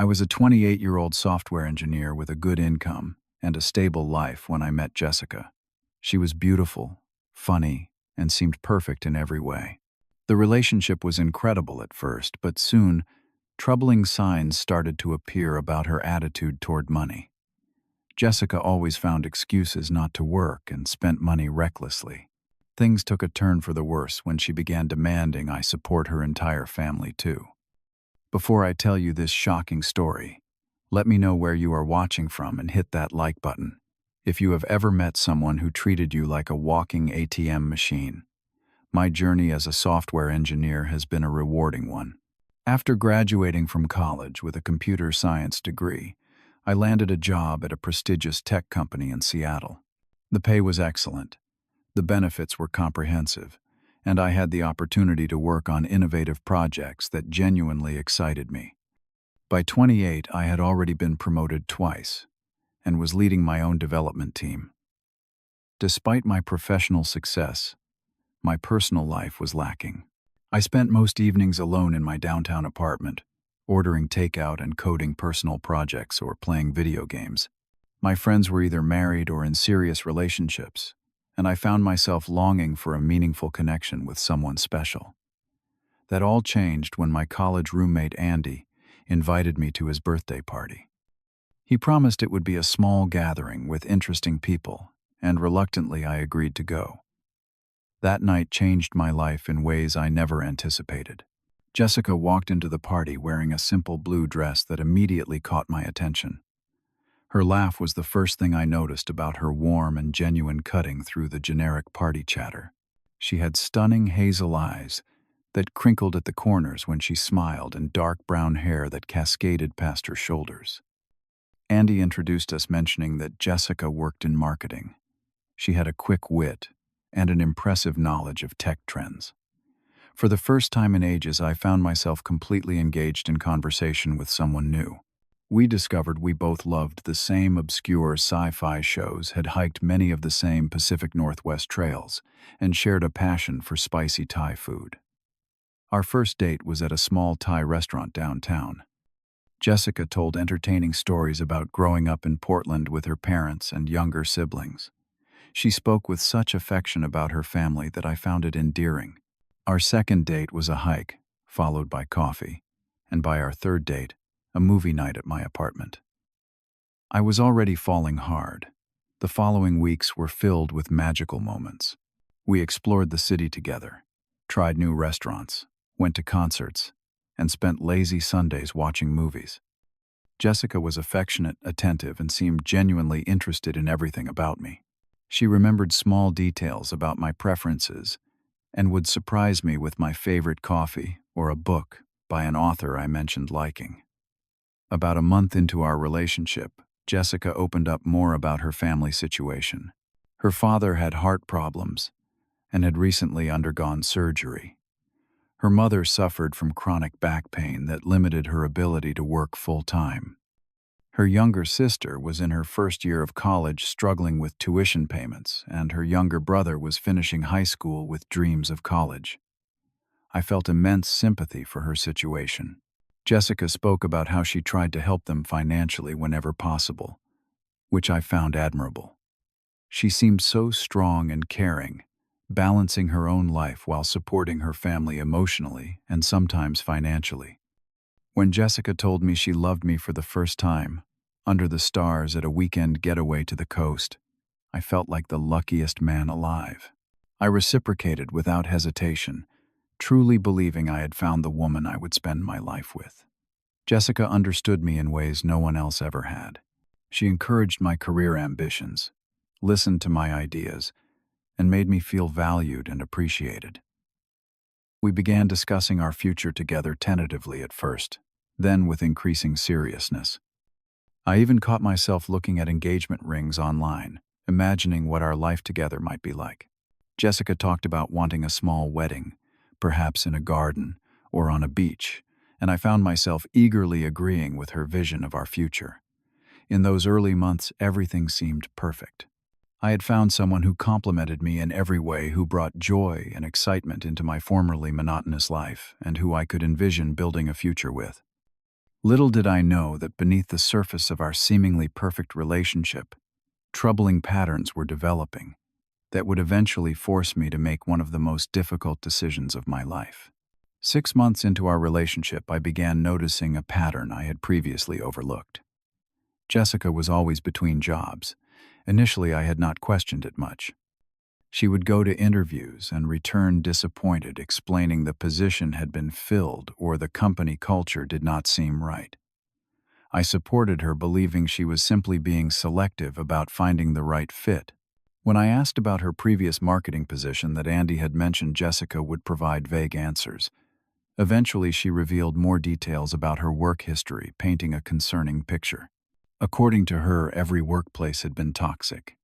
I was a 28-year-old software engineer with a good income and a stable life when I met Jessica. She was beautiful, funny, and seemed perfect in every way. The relationship was incredible at first, but soon, troubling signs started to appear about her attitude toward money. Jessica always found excuses not to work and spent money recklessly. Things took a turn for the worse when she began demanding I support her entire family too. Before I tell you this shocking story, let me know where you are watching from and hit that like button. If you have ever met someone who treated you like a walking ATM machine, my journey as a software engineer has been a rewarding one. After graduating from college with a computer science degree, I landed a job at a prestigious tech company in Seattle. The pay was excellent, the benefits were comprehensive, and I had the opportunity to work on innovative projects that genuinely excited me. By 28, I had already been promoted twice and was leading my own development team. Despite my professional success, my personal life was lacking. I spent most evenings alone in my downtown apartment, ordering takeout and coding personal projects or playing video games. My friends were either married or in serious relationships, and I found myself longing for a meaningful connection with someone special. That all changed when my college roommate Andy invited me to his birthday party. He promised it would be a small gathering with interesting people, and reluctantly I agreed to go. That night changed my life in ways I never anticipated. Jessica walked into the party wearing a simple blue dress that immediately caught my attention. Her laugh was the first thing I noticed about her warm and genuine cutting through the generic party chatter. She had stunning hazel eyes that crinkled at the corners when she smiled and dark brown hair that cascaded past her shoulders. Andy introduced us, mentioning that Jessica worked in marketing. She had a quick wit and an impressive knowledge of tech trends. For the first time in ages, I found myself completely engaged in conversation with someone new. We discovered we both loved the same obscure sci-fi shows, had hiked many of the same Pacific Northwest trails, and shared a passion for spicy Thai food. Our first date was at a small Thai restaurant downtown. Jessica told entertaining stories about growing up in Portland with her parents and younger siblings. She spoke with such affection about her family that I found it endearing. Our second date was a hike, followed by coffee, and by our third date, a movie night at my apartment. I was already falling hard. The following weeks were filled with magical moments. We explored the city together, tried new restaurants, went to concerts, and spent lazy Sundays watching movies. Jessica was affectionate, attentive, and seemed genuinely interested in everything about me. She remembered small details about my preferences and would surprise me with my favorite coffee or a book by an author I mentioned liking. About a month into our relationship, Jessica opened up more about her family situation. Her father had heart problems and had recently undergone surgery. Her mother suffered from chronic back pain that limited her ability to work full-time. Her younger sister was in her first year of college struggling with tuition payments, and her younger brother was finishing high school with dreams of college. I felt immense sympathy for her situation. Jessica spoke about how she tried to help them financially whenever possible, which I found admirable. She seemed so strong and caring, balancing her own life while supporting her family emotionally and sometimes financially. When Jessica told me she loved me for the first time, under the stars at a weekend getaway to the coast, I felt like the luckiest man alive. I reciprocated without hesitation, truly believing I had found the woman I would spend my life with. Jessica understood me in ways no one else ever had. She encouraged my career ambitions, listened to my ideas, and made me feel valued and appreciated. We began discussing our future together tentatively at first, then with increasing seriousness. I even caught myself looking at engagement rings online, imagining what our life together might be like. Jessica talked about wanting a small wedding, perhaps in a garden or on a beach, and I found myself eagerly agreeing with her vision of our future. In those early months, everything seemed perfect. I had found someone who complimented me in every way, who brought joy and excitement into my formerly monotonous life, and who I could envision building a future with. Little did I know that beneath the surface of our seemingly perfect relationship, troubling patterns were developing that would eventually force me to make one of the most difficult decisions of my life. 6 months into our relationship, I began noticing a pattern I had previously overlooked. Jessica was always between jobs. Initially, I had not questioned it much. She would go to interviews and return disappointed, explaining the position had been filled or the company culture did not seem right. I supported her, believing she was simply being selective about finding the right fit. When I asked about her previous marketing position that Andy had mentioned, Jessica would provide vague answers. Eventually, she revealed more details about her work history, painting a concerning picture. According to her, every workplace had been toxic.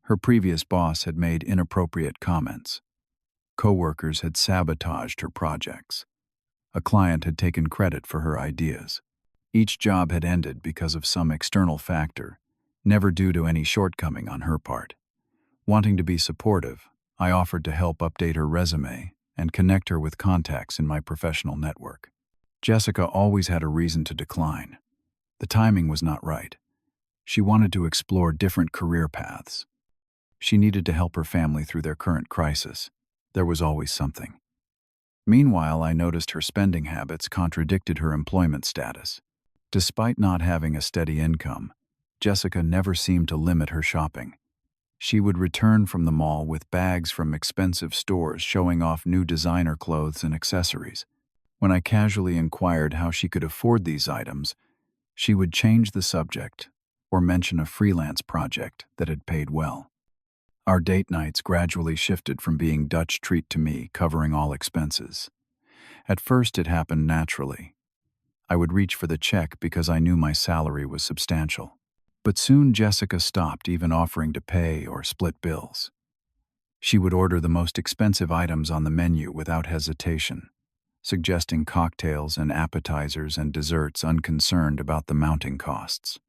Her previous boss had made inappropriate comments. Coworkers had sabotaged her projects. A client had taken credit for her ideas. Each job had ended because of some external factor, never due to any shortcoming on her part. Wanting to be supportive, I offered to help update her resume and connect her with contacts in my professional network. Jessica always had a reason to decline. The timing was not right. She wanted to explore different career paths. She needed to help her family through their current crisis. There was always something. Meanwhile, I noticed her spending habits contradicted her employment status. Despite not having a steady income, Jessica never seemed to limit her shopping. She would return from the mall with bags from expensive stores showing off new designer clothes and accessories. When I casually inquired how she could afford these items, she would change the subject or mention a freelance project that had paid well. Our date nights gradually shifted from being Dutch treat to me covering all expenses. At first, it happened naturally. I would reach for the check because I knew my salary was substantial. But soon Jessica stopped even offering to pay or split bills. She would order the most expensive items on the menu without hesitation, suggesting cocktails and appetizers and desserts unconcerned about the mounting costs.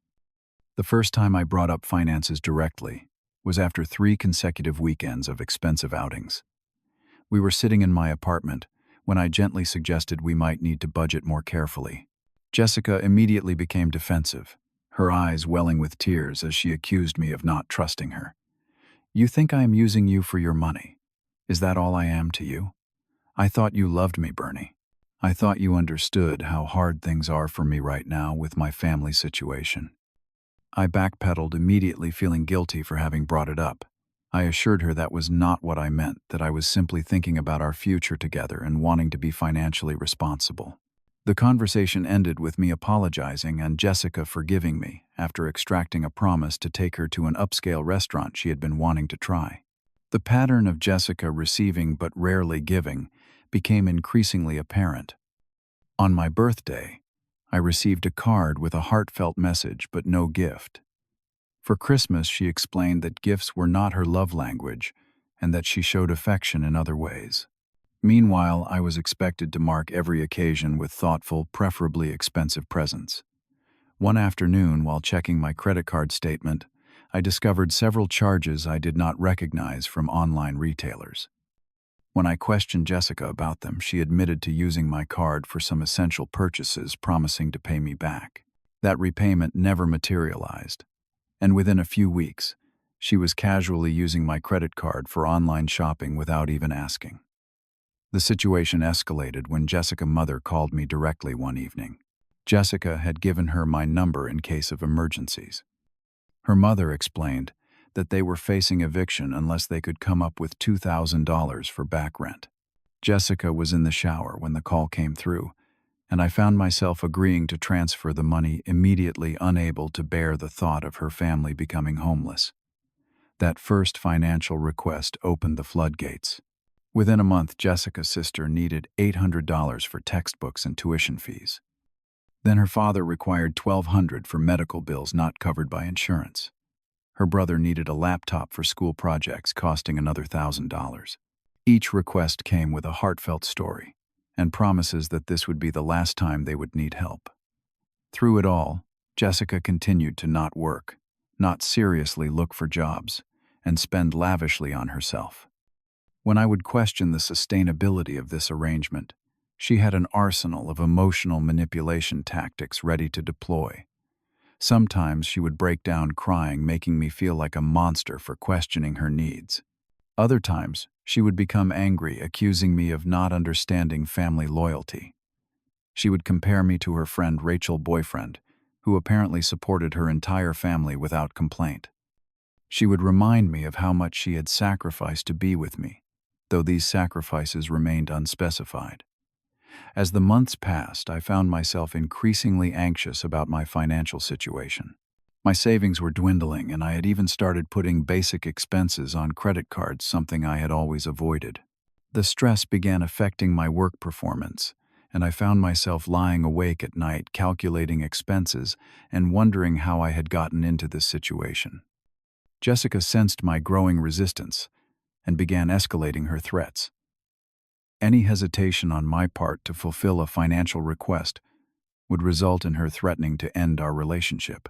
The first time I brought up finances directly was after 3 consecutive weekends of expensive outings. We were sitting in my apartment when I gently suggested we might need to budget more carefully. Jessica immediately became defensive, her eyes welling with tears as she accused me of not trusting her. "You think I am using you for your money? Is that all I am to you? I thought you loved me, Bernie. I thought you understood how hard things are for me right now with my family situation." I backpedaled, immediately feeling guilty for having brought it up. I assured her that was not what I meant, that I was simply thinking about our future together and wanting to be financially responsible. The conversation ended with me apologizing and Jessica forgiving me after extracting a promise to take her to an upscale restaurant she had been wanting to try. The pattern of Jessica receiving but rarely giving became increasingly apparent. On my birthday, I received a card with a heartfelt message but no gift. For Christmas, she explained that gifts were not her love language and that she showed affection in other ways. Meanwhile, I was expected to mark every occasion with thoughtful, preferably expensive presents. One afternoon, while checking my credit card statement, I discovered several charges I did not recognize from online retailers. When I questioned Jessica about them, she admitted to using my card for some essential purchases, promising to pay me back. That repayment never materialized, and within a few weeks, she was casually using my credit card for online shopping without even asking. The situation escalated when Jessica's mother called me directly one evening. Jessica had given her my number in case of emergencies. Her mother explained that they were facing eviction unless they could come up with $2,000 for back rent. Jessica was in the shower when the call came through, and I found myself agreeing to transfer the money, immediately unable to bear the thought of her family becoming homeless. That first financial request opened the floodgates. Within a month, Jessica's sister needed $800 for textbooks and tuition fees. Then her father required $1,200 for medical bills not covered by insurance. Her brother needed a laptop for school projects, costing another $1,000. Each request came with a heartfelt story and promises that this would be the last time they would need help. Through it all, Jessica continued to not work, not seriously look for jobs, and spend lavishly on herself. When I would question the sustainability of this arrangement, She had an arsenal of emotional manipulation tactics ready to deploy. Sometimes she would break down crying, making me feel like a monster for questioning her needs. Other times, she would become angry, accusing me of not understanding family loyalty. She would compare me to her friend Rachel's boyfriend, who apparently supported her entire family without complaint. She would remind me of how much she had sacrificed to be with me, though these sacrifices remained unspecified. As the months passed, I found myself increasingly anxious about my financial situation. My savings were dwindling, and I had even started putting basic expenses on credit cards, something I had always avoided. The stress began affecting my work performance, and I found myself lying awake at night calculating expenses and wondering how I had gotten into this situation. Jessica sensed my growing resistance and began escalating her threats. Any hesitation on my part to fulfill a financial request would result in her threatening to end our relationship.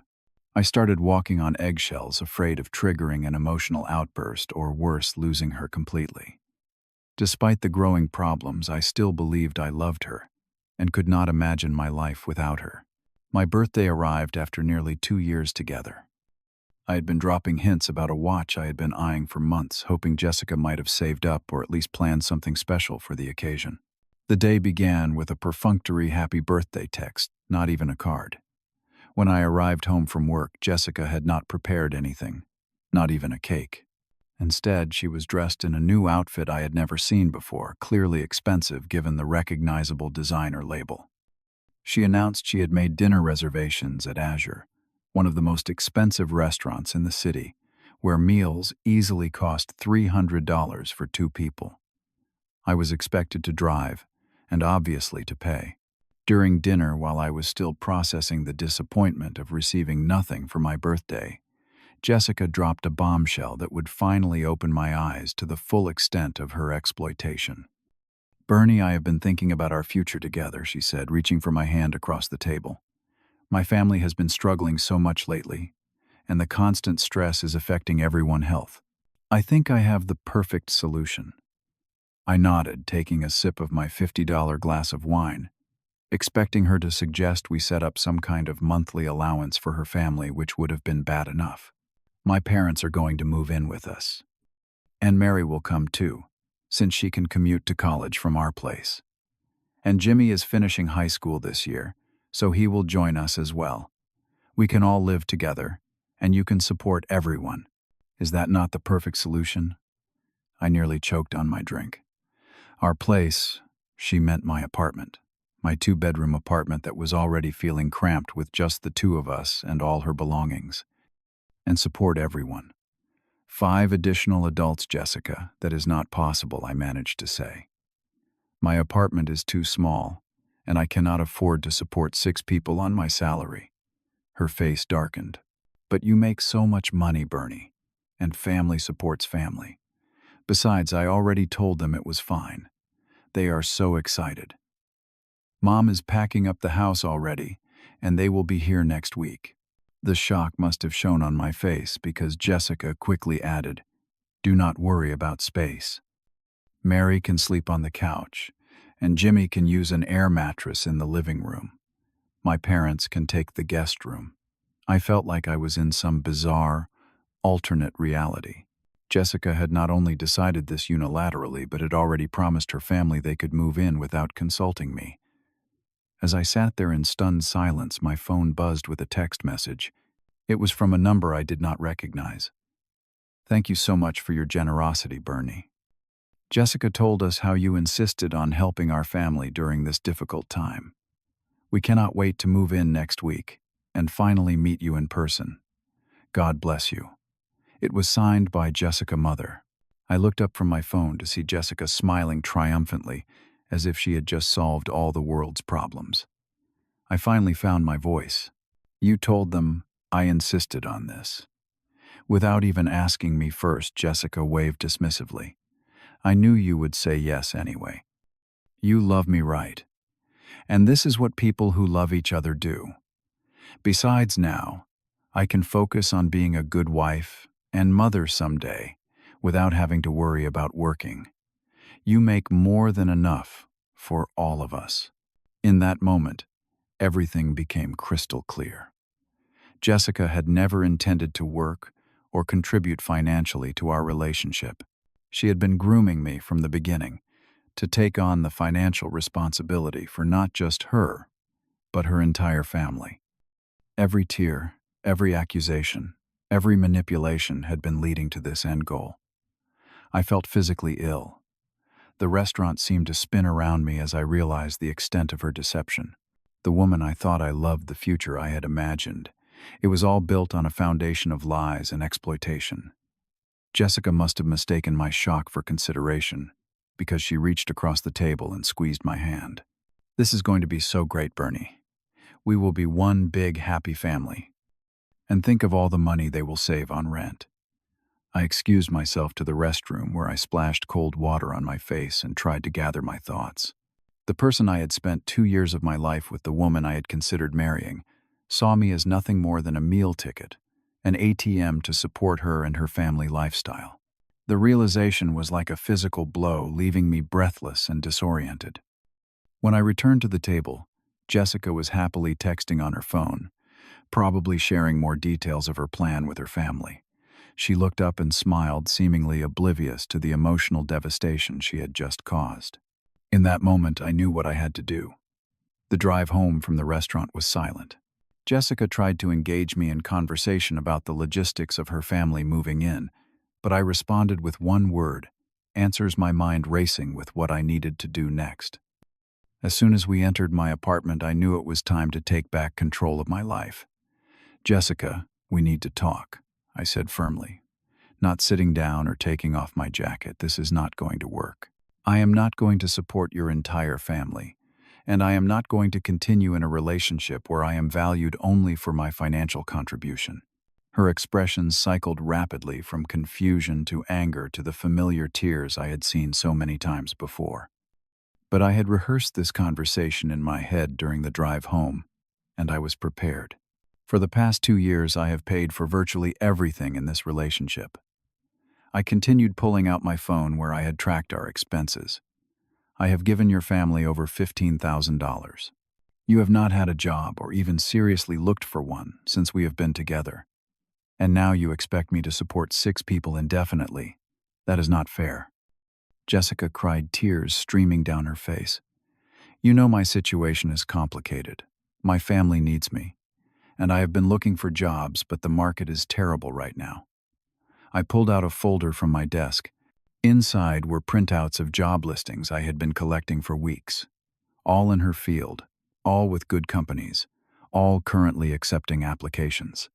I started walking on eggshells, afraid of triggering an emotional outburst or worse, losing her completely. Despite the growing problems, I still believed I loved her and could not imagine my life without her. My birthday arrived after nearly 2 years together. I had been dropping hints about a watch I had been eyeing for months, hoping Jessica might have saved up or at least planned something special for the occasion. The day began with a perfunctory happy birthday text, not even a card. When I arrived home from work, Jessica had not prepared anything, not even a cake. Instead, she was dressed in a new outfit I had never seen before, clearly expensive given the recognizable designer label. She announced she had made dinner reservations at Azure, one of the most expensive restaurants in the city, where meals easily cost $300 for 2 people. I was expected to drive, and obviously to pay. During dinner, while I was still processing the disappointment of receiving nothing for my birthday, Jessica dropped a bombshell that would finally open my eyes to the full extent of her exploitation. "Bernie, I have been thinking about our future together," she said, reaching for my hand across the table. "My family has been struggling so much lately, and the constant stress is affecting everyone's health. I think I have the perfect solution." I nodded, taking a sip of my $50 glass of wine, expecting her to suggest we set up some kind of monthly allowance for her family, which would have been bad enough. "My parents are going to move in with us. And Mary will come too, since she can commute to college from our place. And Jimmy is finishing high school this year, so he will join us as well. We can all live together, and you can support everyone. Is that not the perfect solution?" I nearly choked on my drink. Our place, she meant my apartment, my 2-bedroom apartment that was already feeling cramped with just the 2 of us and all her belongings. And support everyone. 5 additional adults, Jessica. That is not possible, I managed to say. My apartment is too small, and I cannot afford to support 6 people on my salary. Her face darkened. "But you make so much money, Bernie, and family supports family. Besides, I already told them it was fine. They are so excited. Mom is packing up the house already, and they will be here next week." The shock must have shown on my face because Jessica quickly added, "Do not worry about space. Mary can sleep on the couch, and Jimmy can use an air mattress in the living room. My parents can take the guest room." I felt like I was in some bizarre, alternate reality. Jessica had not only decided this unilaterally, but had already promised her family they could move in without consulting me. As I sat there in stunned silence, my phone buzzed with a text message. It was from a number I did not recognize. "Thank you so much for your generosity, Bernie. Jessica told us how you insisted on helping our family during this difficult time. We cannot wait to move in next week and finally meet you in person. God bless you." It was signed by Jessica Mother. I looked up from my phone to see Jessica smiling triumphantly, as if she had just solved all the world's problems. I finally found my voice. "You told them I insisted on this." Without even asking me first, Jessica waved dismissively. "I knew you would say yes anyway. You love me, right? And this is what people who love each other do. Besides, now, I can focus on being a good wife and mother someday without having to worry about working. You make more than enough for all of us. In that moment, everything became crystal clear. Jessica had never intended to work or contribute financially to our relationship. She had been grooming me from the beginning to take on the financial responsibility for not just her, but her entire family. Every tear, every accusation, every manipulation had been leading to this end goal. I felt physically ill. The restaurant seemed to spin around me as I realized the extent of her deception. The woman I thought I loved, the future I had imagined. It was all built on a foundation of lies and exploitation. Jessica must have mistaken my shock for consideration, because she reached across the table and squeezed my hand. "This is going to be so great, Bernie. We will be one big happy family. And think of all the money they will save on rent." I excused myself to the restroom where I splashed cold water on my face and tried to gather my thoughts. The person I had spent 2 years of my life with, the woman I had considered marrying, saw me as nothing more than a meal ticket, an ATM to support her and her family lifestyle. The realization was like a physical blow, leaving me breathless and disoriented. When I returned to the table, Jessica was happily texting on her phone, probably sharing more details of her plan with her family. She looked up and smiled, seemingly oblivious to the emotional devastation she had just caused. In that moment, I knew what I had to do. The drive home from the restaurant was silent. Jessica tried to engage me in conversation about the logistics of her family moving in, but I responded with one word, answers, my mind racing with what I needed to do next. As soon as we entered my apartment, I knew it was time to take back control of my life. "Jessica, we need to talk," I said firmly. Not sitting down or taking off my jacket. "This is not going to work. I am not going to support your entire family, and I am not going to continue in a relationship where I am valued only for my financial contribution." Her expressions cycled rapidly from confusion to anger to the familiar tears I had seen so many times before. But I had rehearsed this conversation in my head during the drive home, and I was prepared. For the past 2 years, I have paid for virtually everything in this relationship. I continued pulling out my phone where I had tracked our expenses. "I have given your family over $15,000. You have not had a job or even seriously looked for one since we have been together. And now you expect me to support 6 people indefinitely. That is not fair." Jessica cried, tears streaming down her face. "You know my situation is complicated. My family needs me. And I have been looking for jobs, but the market is terrible right now." I pulled out a folder from my desk. Inside were printouts of job listings I had been collecting for weeks. All in her field, all with good companies, all currently accepting applications.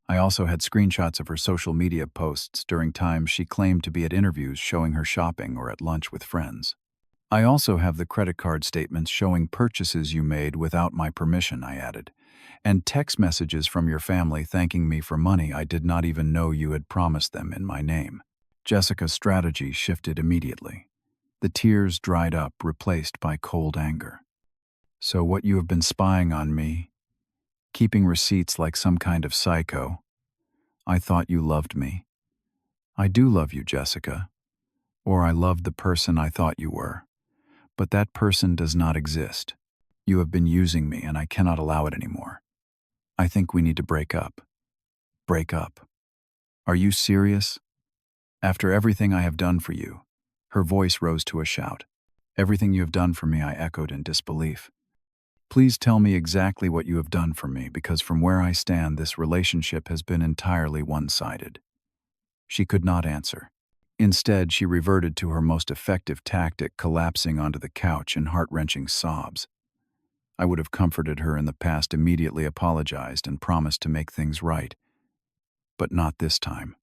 I also had screenshots of her social media posts during times she claimed to be at interviews, showing her shopping or at lunch with friends. "I also have the credit card statements showing purchases you made without my permission," I added, "and text messages from your family thanking me for money I did not even know you had promised them in my name." Jessica's strategy shifted immediately. The tears dried up, replaced by cold anger. "So what, you have been spying on me? Keeping receipts like some kind of psycho? I thought you loved me." "I do love you, Jessica. Or I loved the person I thought you were. But that person does not exist. You have been using me, and I cannot allow it anymore. I think we need to break up." "Break up? Are you serious? After everything I have done for you?" Her voice rose to a shout. "Everything you have done for me," I echoed in disbelief. "Please tell me exactly what you have done for me, because from where I stand, this relationship has been entirely one-sided." She could not answer. Instead, she reverted to her most effective tactic, collapsing onto the couch in heart-wrenching sobs. I would have comforted her in the past, immediately apologized, and promised to make things right. But not this time.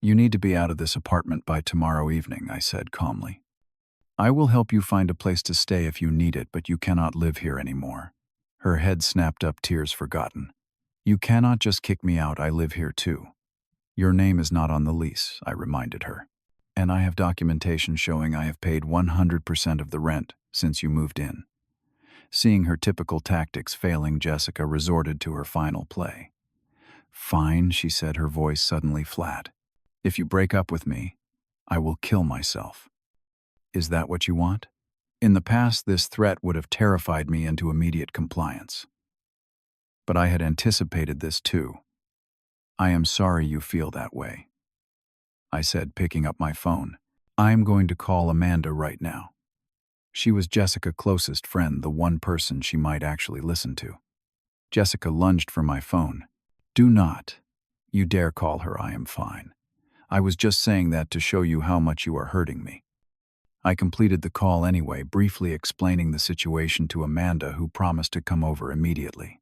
"You need to be out of this apartment by tomorrow evening," I said calmly. "I will help you find a place to stay if you need it, but you cannot live here anymore." Her head snapped up, tears forgotten. "You cannot just kick me out. I live here too." "Your name is not on the lease," I reminded her. "And I have documentation showing I have paid 100% of the rent since you moved in." Seeing her typical tactics failing, Jessica resorted to her final play. "Fine," she said, her voice suddenly flat. "If you break up with me, I will kill myself. Is that what you want?" In the past, this threat would have terrified me into immediate compliance. But I had anticipated this too. "I am sorry you feel that way," I said, picking up my phone. "I am going to call Amanda right now." She was Jessica's closest friend, the one person she might actually listen to. Jessica lunged for my phone. "Do not. You dare call her. I am fine. I was just saying that to show you how much you are hurting me." I completed the call anyway, briefly explaining the situation to Amanda, who promised to come over immediately.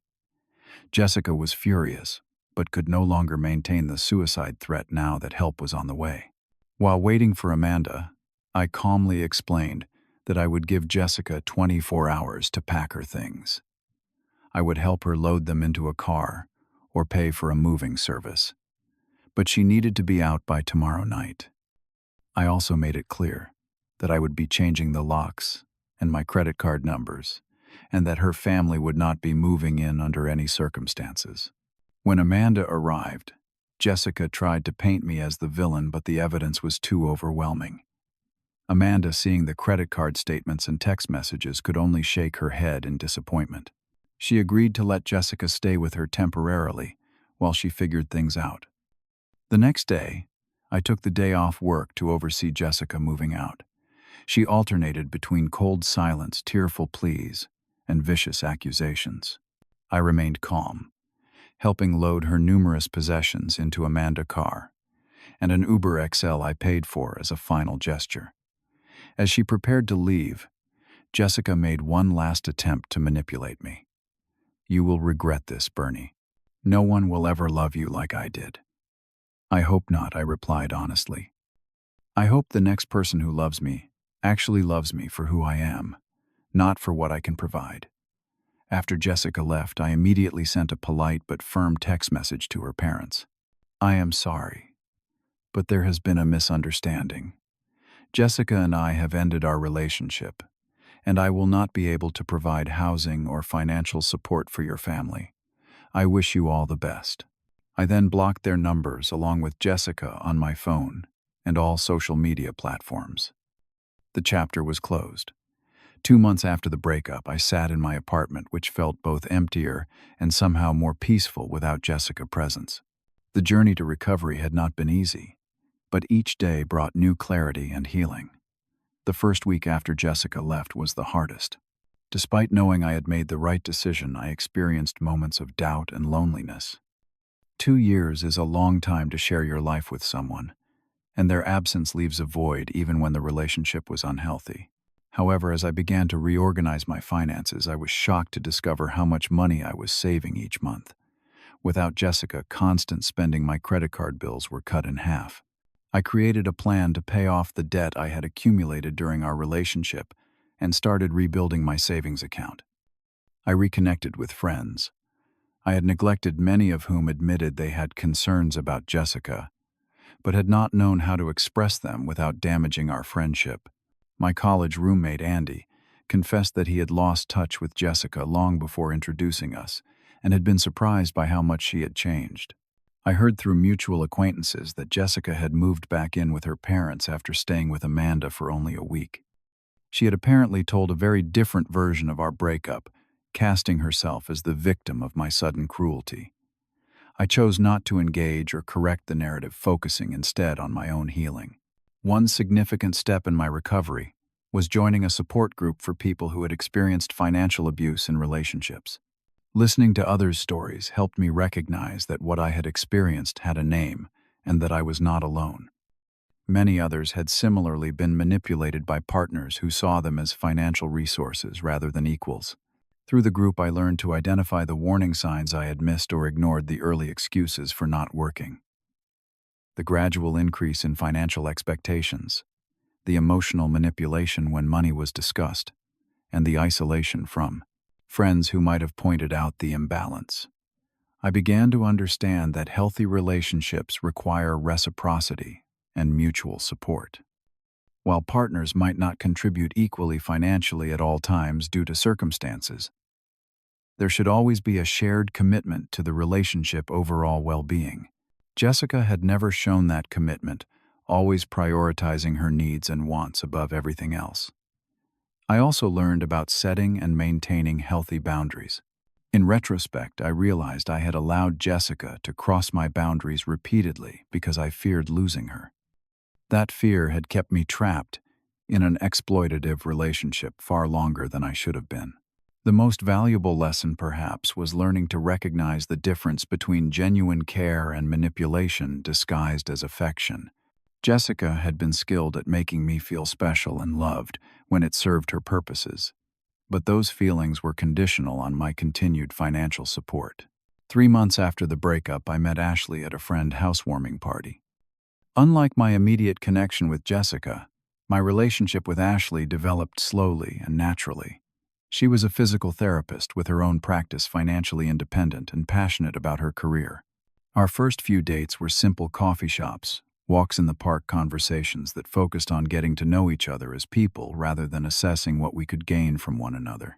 Jessica was furious, but could no longer maintain the suicide threat now that help was on the way. While waiting for Amanda, I calmly explained that I would give Jessica 24 hours to pack her things. I would help her load them into a car or pay for a moving service. But she needed to be out by tomorrow night. I also made it clear that I would be changing the locks and my credit card numbers, and that her family would not be moving in under any circumstances. When Amanda arrived, Jessica tried to paint me as the villain, but the evidence was too overwhelming. Amanda, seeing the credit card statements and text messages, could only shake her head in disappointment. She agreed to let Jessica stay with her temporarily while she figured things out. The next day, I took the day off work to oversee Jessica moving out. She alternated between cold silence, tearful pleas, and vicious accusations. I remained calm, helping load her numerous possessions into Amanda's car, and an Uber XL I paid for as a final gesture. As she prepared to leave, Jessica made one last attempt to manipulate me. "You will regret this, Bernie. No one will ever love you like I did." "I hope not," I replied honestly. "I hope the next person who loves me actually loves me for who I am, not for what I can provide." After Jessica left, I immediately sent a polite but firm text message to her parents. "I am sorry, but there has been a misunderstanding. Jessica and I have ended our relationship, and I will not be able to provide housing or financial support for your family. I wish you all the best." I then blocked their numbers along with Jessica on my phone and all social media platforms. The chapter was closed. 2 months after the breakup, I sat in my apartment, which felt both emptier and somehow more peaceful without Jessica's presence. The journey to recovery had not been easy, but each day brought new clarity and healing. The first week after Jessica left was the hardest. Despite knowing I had made the right decision, I experienced moments of doubt and loneliness. 2 years is a long time to share your life with someone, and their absence leaves a void even when the relationship was unhealthy. However, as I began to reorganize my finances, I was shocked to discover how much money I was saving each month. Without Jessica, constant spending, my credit card bills were cut in half. I created a plan to pay off the debt I had accumulated during our relationship and started rebuilding my savings account. I reconnected with friends I had neglected, many of whom admitted they had concerns about Jessica, but had not known how to express them without damaging our friendship. My college roommate, Andy, confessed that he had lost touch with Jessica long before introducing us and had been surprised by how much she had changed. I heard through mutual acquaintances that Jessica had moved back in with her parents after staying with Amanda for only a week. She had apparently told a very different version of our breakup, casting herself as the victim of my sudden cruelty. I chose not to engage or correct the narrative, focusing instead on my own healing. One significant step in my recovery was joining a support group for people who had experienced financial abuse in relationships. Listening to others' stories helped me recognize that what I had experienced had a name and that I was not alone. Many others had similarly been manipulated by partners who saw them as financial resources rather than equals. Through the group, I learned to identify the warning signs I had missed or ignored, the early excuses for not working, the gradual increase in financial expectations, the emotional manipulation when money was discussed, and the isolation from friends who might have pointed out the imbalance. I began to understand that healthy relationships require reciprocity and mutual support. While partners might not contribute equally financially at all times due to circumstances, there should always be a shared commitment to the relationship overall well-being. Jessica had never shown that commitment, always prioritizing her needs and wants above everything else. I also learned about setting and maintaining healthy boundaries. In retrospect, I realized I had allowed Jessica to cross my boundaries repeatedly because I feared losing her. That fear had kept me trapped in an exploitative relationship far longer than I should have been. The most valuable lesson, perhaps, was learning to recognize the difference between genuine care and manipulation disguised as affection. Jessica had been skilled at making me feel special and loved when it served her purposes, but those feelings were conditional on my continued financial support. 3 months after the breakup, I met Ashley at a friend housewarming party. Unlike my immediate connection with Jessica, my relationship with Ashley developed slowly and naturally. She was a physical therapist with her own practice, financially independent and passionate about her career. Our first few dates were simple coffee shops, walks in the park, conversations that focused on getting to know each other as people rather than assessing what we could gain from one another.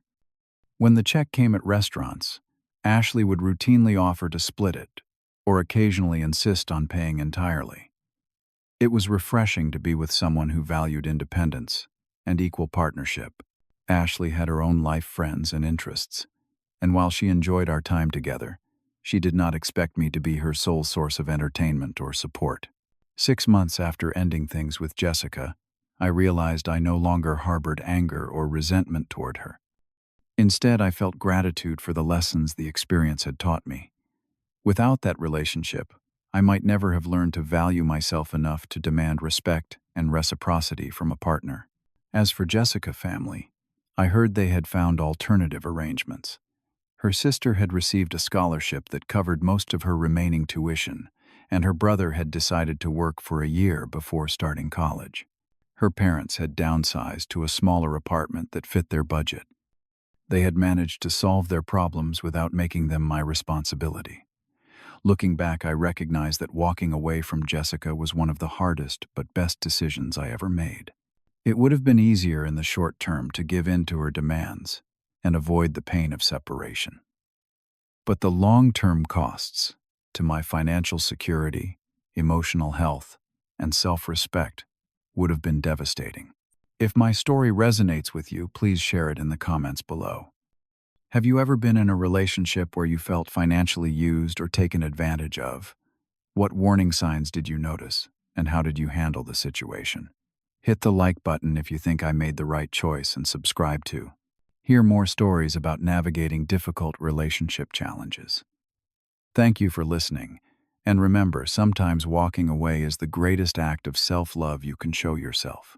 When the check came at restaurants, Ashley would routinely offer to split it, or occasionally insist on paying entirely. It was refreshing to be with someone who valued independence and equal partnership. Ashley had her own life, friends, and interests, and while she enjoyed our time together, she did not expect me to be her sole source of entertainment or support. 6 months after ending things with Jessica, I realized I no longer harbored anger or resentment toward her. Instead, I felt gratitude for the lessons the experience had taught me. Without that relationship, I might never have learned to value myself enough to demand respect and reciprocity from a partner. As for Jessica's family, I heard they had found alternative arrangements. Her sister had received a scholarship that covered most of her remaining tuition, and her brother had decided to work for a year before starting college. Her parents had downsized to a smaller apartment that fit their budget. They had managed to solve their problems without making them my responsibility. Looking back, I recognize that walking away from Jessica was one of the hardest but best decisions I ever made. It would have been easier in the short term to give in to her demands and avoid the pain of separation. But the long-term costs to my financial security, emotional health, and self-respect would have been devastating. If my story resonates with you, please share it in the comments below. Have you ever been in a relationship where you felt financially used or taken advantage of? What warning signs did you notice, and how did you handle the situation? Hit the like button if you think I made the right choice and subscribe to hear more stories about navigating difficult relationship challenges. Thank you for listening, and remember, sometimes walking away is the greatest act of self-love you can show yourself.